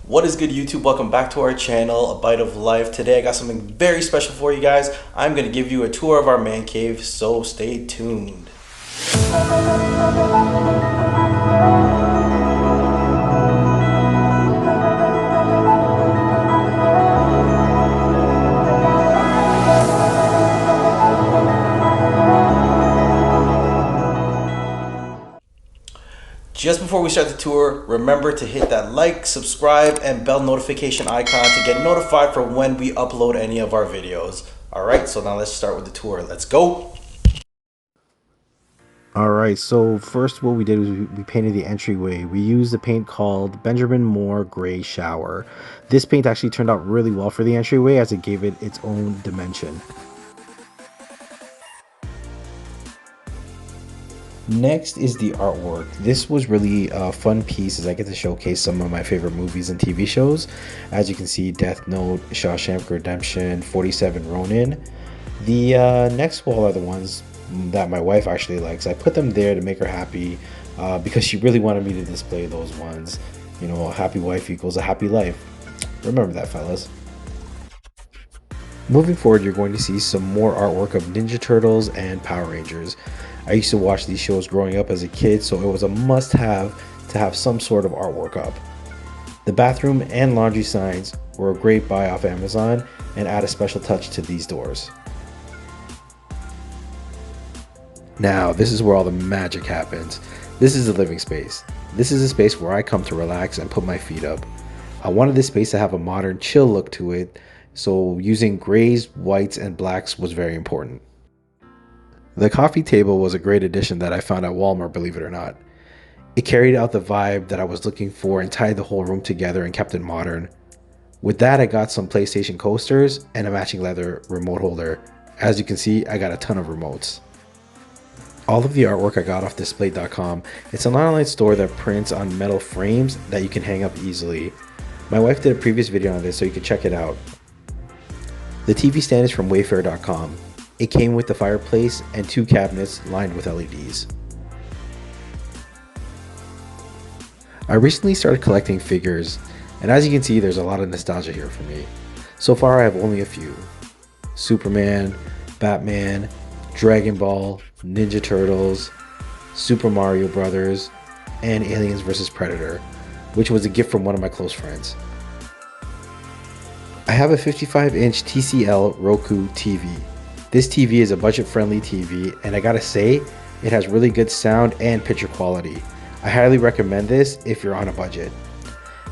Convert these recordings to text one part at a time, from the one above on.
What is good, YouTube? Welcome back to our channel, A Bite of Life. Today I got something very special for you guys. I'm going to give you a tour of our man cave, so stay tuned. Just before we start the tour, remember to hit that like, subscribe, and bell notification icon to get notified for when we upload any of our videos. Alright, so now let's start with the tour. Let's go! Alright, so first what we did was we painted the entryway. We used a paint called Benjamin Moore Gray Shower. This paint actually turned out really well for the entryway as it gave it its own dimension. Next is the artwork. This was really a fun piece as I get to showcase some of my favorite movies and TV shows. As you can see, Death Note, Shawshank Redemption, 47 Ronin. The next wall are the ones that my wife actually likes. I put them there to make her happy because she really wanted me to display those ones. You know, a happy wife equals a happy life. Remember that, fellas. Moving forward, you're going to see some more artwork of Ninja Turtles and Power Rangers. I used to watch these shows growing up as a kid, so it was a must-have to have some sort of artwork up. The bathroom and laundry signs were a great buy off Amazon and add a special touch to these doors. Now, this is where all the magic happens. This is the living space. This is a space where I come to relax and put my feet up. I wanted this space to have a modern, chill look to it, so using grays, whites, and blacks was very important. The coffee table was a great addition that I found at Walmart, believe it or not. It carried out the vibe that I was looking for and tied the whole room together and kept it modern. With that, I got some PlayStation coasters and a matching leather remote holder. As you can see, I got a ton of remotes. All of the artwork I got off display.com. It's an online store that prints on metal frames that you can hang up easily. My wife did a previous video on this, so you can check it out. The TV stand is from wayfair.com. It came with the fireplace and two cabinets lined with LEDs. I recently started collecting figures, and as you can see, there's a lot of nostalgia here for me. So far I have only a few. Superman, Batman, Dragon Ball, Ninja Turtles, Super Mario Brothers, and Aliens vs Predator, which was a gift from one of my close friends. I have a 55-inch Tcl Roku TV. This TV is a budget-friendly TV, and I gotta say, it has really good sound and picture quality. I highly recommend this if you're on a budget.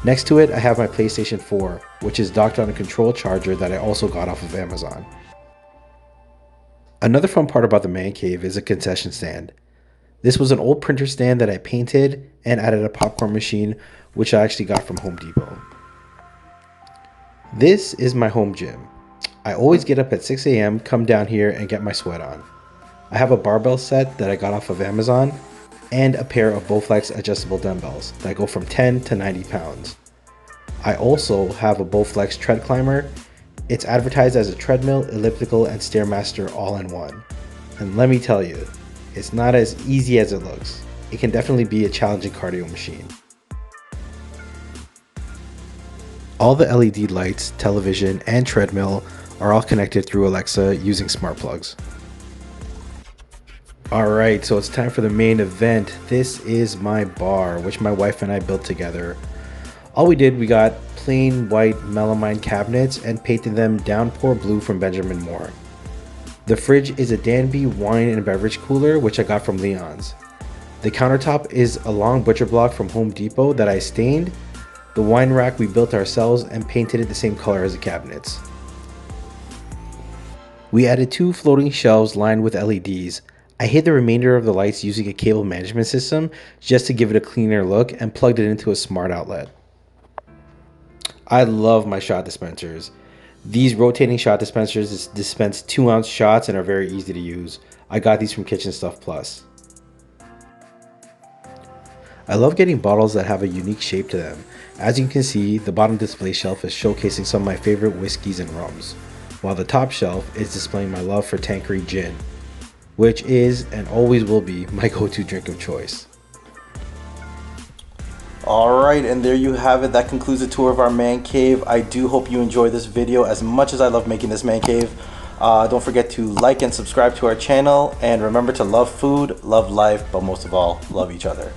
Next to it, I have my PlayStation 4, which is docked on a control charger that I also got off of Amazon. Another fun part about the man cave is a concession stand. This was an old printer stand that I painted and added a popcorn machine, which I actually got from Home Depot. This is my home gym. I always get up at 6 a.m., come down here and get my sweat on. I have a barbell set that I got off of Amazon and a pair of Bowflex adjustable dumbbells that go from 10 to 90 pounds. I also have a Bowflex tread climber. It's advertised as a treadmill, elliptical, and Stairmaster all in one. And let me tell you, it's not as easy as it looks. It can definitely be a challenging cardio machine. All the LED lights, television, and treadmill are all connected through Alexa using smart plugs. Alright, so it's time for the main event. This is my bar, which my wife and I built together. All we did, we got plain white melamine cabinets and painted them downpour blue from Benjamin Moore. The fridge is a Danby wine and beverage cooler, which I got from Leon's. The countertop is a long butcher block from Home Depot that I stained. The wine rack we built ourselves and painted it the same color as the cabinets. We added two floating shelves lined with LEDs. I hid the remainder of the lights using a cable management system just to give it a cleaner look and plugged it into a smart outlet. I love my shot dispensers. These rotating shot dispensers dispense 2-ounce shots and are very easy to use. I got these from Kitchen Stuff Plus. I love getting bottles that have a unique shape to them. As you can see, the bottom display shelf is showcasing some of my favorite whiskeys and rums, while the top shelf is displaying my love for Tanqueray gin, which is and always will be my go-to drink of choice. All right, and there you have it. That concludes the tour of our man cave. I do hope you enjoy this video as much as I love making this man cave. Don't forget to like and subscribe to our channel, and remember to love food, love life, but most of all, love each other.